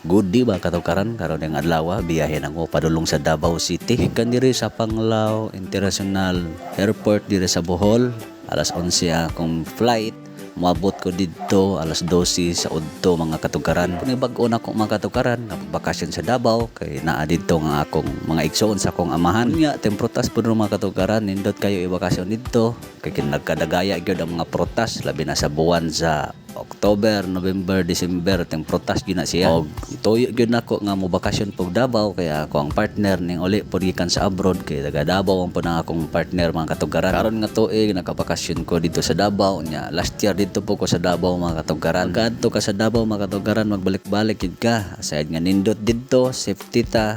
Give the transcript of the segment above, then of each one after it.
Good di ba katukaran karon nga adlaw biyahe nako padulong sa Davao City. Gikan diri sa Panglao International Airport diri sa Bohol. Alas 11 akong flight. Moabot ko dito alas 12 sa udto mga katukaran. Kung bag-o na akong mga katukaran nga bakasyon sa Davao kay naa dito nga akong mga igsoon sa akong amahan. Nya temprutas pud mga katukaran nindot kayo ibakasyon dito kay nagkadagaya gyud ang mga prutas labi na sa buwan sa October, November, December temprutas gyud na siya. Og tuyo gyud nako nga mo bakasyon pug Davao kaya ako ang partner ning uli pud gikan sa abroad kay taga Davao ang pud ang akong partner mga katugaran. Karon nga tuig nakabakasyon ko dito sa Davao nya last year dito po ko sa Davao mga katugaran. Kadto ka sa Davao mga katugaran magbalik-balik gyud ka. Aside nga nindot dito, safety ta.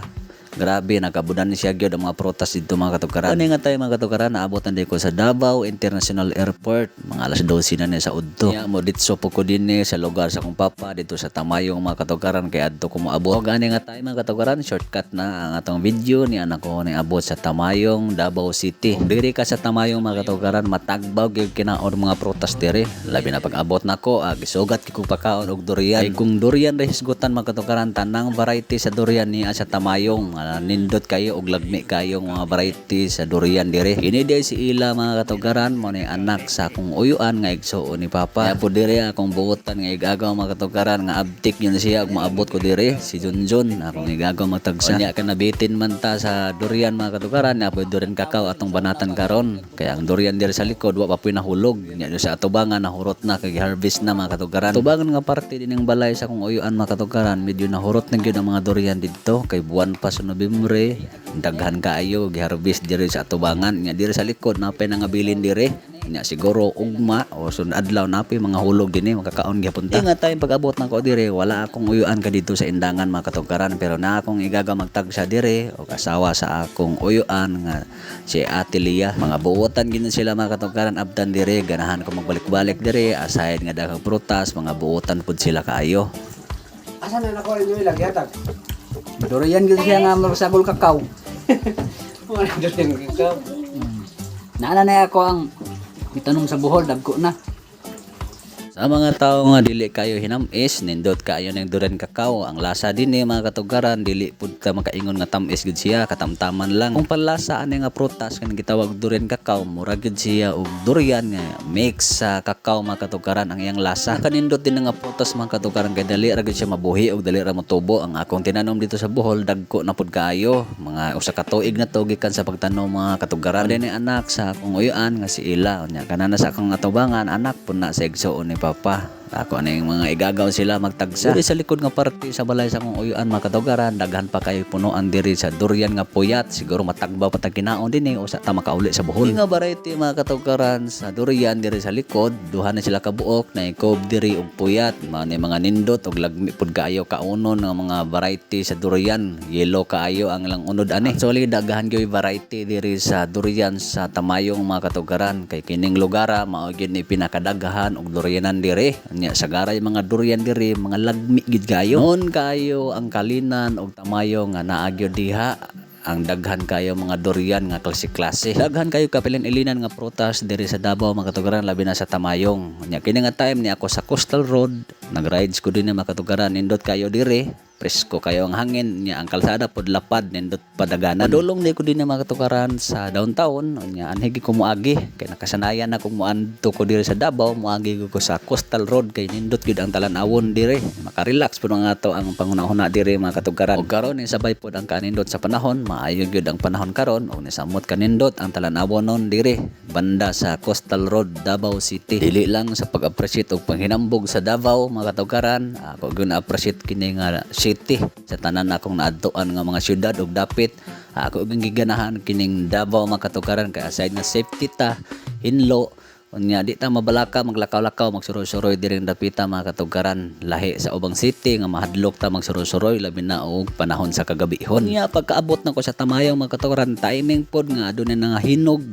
Grabe, nakabudan ni siya gyud ang mga prutas dito mga katukaran. Ano nga tayo mga katukaran, naabotan din ko sa Davao International Airport. Mga alas 12 na niya sa udto. Kaya mo ditso po ko din sa lugar sa kong papa dito sa Tamayong mga katukaran kaya adto ko moabot. Og ani nga tayo mga katukaran, shortcut na ang atong video ni anak ko ni abot sa Tamayong, Davao City. Kung diri ka sa Tamayong mga katukaran, matagbaw gyud kinaon mga prutas diri. Labi na pag-abot nako, gisugat kay kong pakaon og durian. Ay kung durian ra hisgutan mga katukaran, tanang variety sa durian niya sa Tamayong. Nindot kayo og lagmi kayo mga variety sa durian dire. Kini di si Ila mga katugaran mo ni anak sa akong uyuan nga igsuon ni papa. Kaya po dire akong buotan nga igagaw mga katugaran nga abtik yun siya ug maabot ko dire si Junjun akong igagaw magtagsa. Nya ka nabitin man ta sa durian mga katugaran na pwede durian kakao atong banatan karon. Kaya ang durian dire sa likod wa pa puy nahulog. Nya sa atubangan nahurot na kay harvest na mga katugaran. Tubangan nga parte din ng balay sa akong uyuan mga katugaran medyo nahurot na gyud ang mga durian dito kay buwan pa sa November daghan kaayo giharvest diri sa atubangan nya diri sa likod napay nangabilin diri nya siguro ugma o sunod adlaw napay mga hulog dinhi makakaon gyapon ta. Ingat tayo pag-abot nako diri wala akong uyuan ka dito sa indangan mga katugaran pero na akong igaga magtagsa diri o kasawa sa akong uyuan nga si Ate Lia. Mga buotan gid sila mga katugaran abdan diri ganahan ko magbalik-balik diri aside nga daghang prutas mga buotan pud sila kaayo. Asa na nako inyo ilagyatag? Durian gitu siya nga marsagol kakao. Wala durian kakao. Naana na ako ang itanong sa Bohol dagko na. Sa mga tao nga dili kayo hinamis, nindot kayo ng durian kakao. Ang lasa din mga katugaran, dili pud ka makaingon nga tamis gud siya, katamtaman lang. Kung palasa ani nga prutas kan gitawag durian kakao, mura gud siya og durian nga mix sa kakao mga katugaran ang iyang lasa. Kanindot din nga prutas mga katugaran kay dali ra gud siya mabuhi og dali ra motubo. Ang akong tinanom dito sa Bohol dagko na pud kaayo. Mga usa ka tuig na to gikan sa pagtanom mga katugaran. Dinhi anak sa akong uyuan nga si Ila. Nya kanana sa akong atubangan anak pud na sa igsuon ni papa. Ako na yung mga igagaw sila magtagsa. Diri sa likod nga parte sa balay sa akong uyuan mga katugaran, daghan pa kayo punuan diri sa durian nga puyat. Siguro matagbaw pa tag kinaon din o sa ta makauli sa Bohol. Nga variety mga katugaran sa durian diri sa likod, duha na sila kabuok na ikob diri og puyat. Mga nindot og lagmi pud kaayo kaunon nga mga variety sa durian. Yellow kaayo ang lang unod ani. Actually daghan gyud variety diri sa durian sa Tamayong mga katugaran kay kining lugara mao gyud ni pinakadaghan og durianan diri. Sa garay mga durian diri mga lagmi gid kayo noon kayo ang Kalinan og Tamayong nga naagyo diha ang daghan kayo mga durian nga klase-klase daghan kayo kapilan ilinan nga prutas diri sa Davao mga katugaran labi na sa Tamayong nya kini nga time ni ako sa Coastal Road nagrides ko din mga katugaran nindot kayo diri presko kayo ang hangin nya ang kalsada pod lapad nindot padaganan padulong di ko din mga katukaran sa downtown nya anhigi ko moagi kay nakasanayan na kung moadto ko diri sa Davao moagi ko sa Coastal Road kay nindot gid ang talan-awon diri makarelax pud nga ato ang pangunahuna diri mga katukaran ug karon ni sabay pod ang kanindot sa panahon maayo gyud ang panahon karon ug nisamot kanindot ang talan-awon non diri banda sa Coastal Road Davao City dili lang sa pag-appreciate og panghinambog sa Davao mga katukaran ako gyud appreciate kini nga city sa tanan akong naadtuan nga mga syudad ug dapit ako ug giganahan kining Davao mga katukaran kay aside nga safety ta hinlo unya di ta mabalaka maglakaw-lakaw magsuroy-suroy diri dapita mga katugaran lahi sa ubang city nga mahadlok ta magsuroy-suroy labi na og panahon sa kagabihon unya pagkaabot nako sa Tamayong mga katugaran timing pod nga adunay nga hinog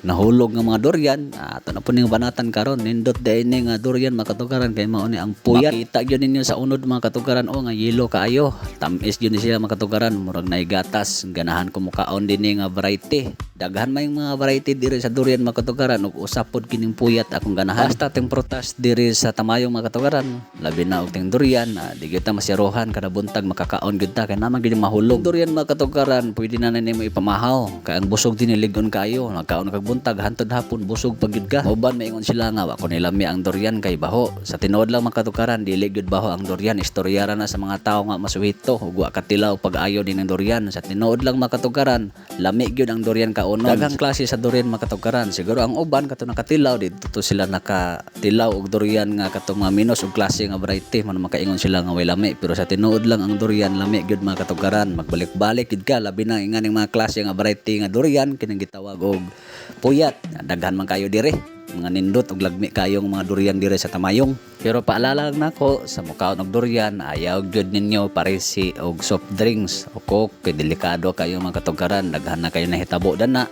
nahulog nga mga durian. Ato na po ning banatan karon, nindot day ni nga durian mga katugaran kay mao ni ang puyat. Makita gyud ninyo sa unod mga katugaran nga yelo kaayo. Tamis gyud ni sila mga katugaran, murag nay gatas. Ganahan ko mukaon dinhi nga variety. Daghan may mga variety diri sa durian mga katugaran ug usapod kining puyat akong ganahan. Basta ting prutas diri sa Tamayong mga katugaran, labi na og ting durian, di gyud ta masirohan kada buntag makakaon gyud ta kay naman gyud mahulog. Durian mga katugaran, pwede na nimo ipamahaw kay ang busog din ligon kayo. Nagkaon kag buntag hantod hapon busog pag gyud ka. Uban maingon sila nga wa ko nilami ang durian kay baho. Sa tinuod lang mga katugaran, dili gyud baho ang durian. Istoryara na sa mga tawo nga masuhito ug wa katilaw pag ayo din ang durian. Sa tinuod lang mga katugaran, lami gyud ang durian kaunon. Daghang klase sa durian mga katugaran. Siguro ang uban kato nakatilaw dito to sila nakatilaw og durian nga katong mga minus og klase nga variety man makaingon sila nga way lami, pero sa tinuod lang ang durian lami gyud mga katugaran. Magbalik-balik gid ka labi na inganing mga klase nga variety nga durian kinang gitawag og puyat. Daghan man kayo dire, mga nindot og lagmi kayong mga durian dire sa Tamayong. Pero paalala lang nako sa mukaon og durian, ayaw gyud ninyo parisi og soft drinks o coke kay delikado kayo mga katugaran. Daghan na kayo nahitabo dana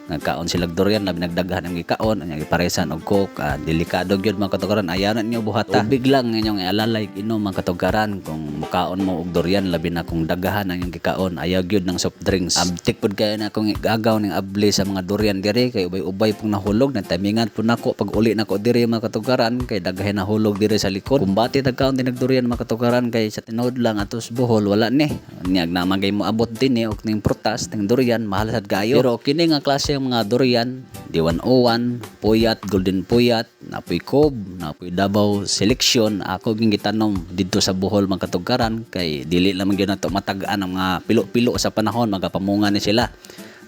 nagkaon sila durian labi nagdaghan ang gikaon ang iparesan og coke. Delikado gyud mga katugaran, ayaw na ninyo buhata. Ubig lang inyong ialalay inom mga katugaran kung mukaon mo og durian labi na kung daghan ang inyong gikaon. Ayaw gyud ng soft drinks. Abtik pud kayo na kung igagaw ning abli sa mga durian diri kay ubay-ubay pong nahulog. Natamingan pud nako pag uli nako diri mga katugaran kay daghan nahulog diri sa likod. Kumbati nagkaon din durian mga katugaran kay sa tinuod lang atos Bohol wala ni. Nyag na magay mo abot din ni og ning prutas ning durian mahal sad kayo. Pero kini nga klase ang mga durian, D101, puyat, golden puyat, napoy kob, napoy Davao selection, ako ging gitanom didto sa Bohol mga katugaran kay dili lamang gyud nato matag-an ang mga pilo-pilo sa panahon, magapamunga ni sila.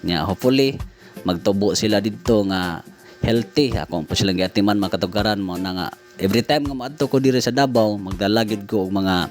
Nya hopefully magtubo sila didto nga healthy. Ako pa silang giatiman mga katugaran mo na nga every time nga maadto ko diri sa Davao, magdala gyud ko og mga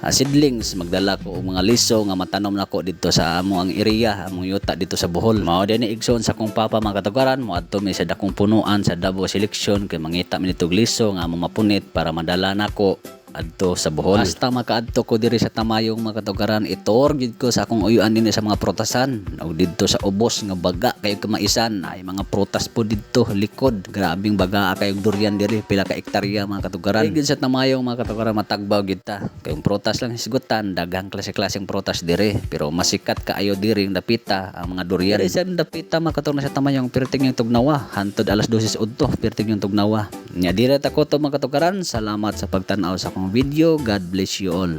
seedlings, magdala ko og mga liso nga matanom nako dito sa amo ang area, among yuta dito sa Bohol. Mao dinhi igsoon sa kong papa mga katugaran, mo adto mi sa dakong punuan sa Davao selection kay mangita mi nitog liso nga among mapunit para madala nako adto sa Bohol. Basta makaadto ko diri sa Tamayong mga katugaran, itor gid ko sa akong uyuan dinhi sa mga prutasan o didto sa ubos nga baga kay kamaisan ay mga prutas po didto likod. Grabing baga kay durian diri, pila ka hektarya mga katugaran. Gid sa Tamayong mga katugaran matagbaw gid ta. Kay prutas lang hisgutan, daghang klase-klaseng prutas diri, pero masikat kaayo diri ang dapita ang mga durian. Diri sa dapita mga katugaran sa Tamayong perting yung tugnawa, hantod alas 12 udto perting yung tugnawa. Nya diri ta ko to mga katugaran. Salamat sa pagtan-aw sa akong video. God bless you all.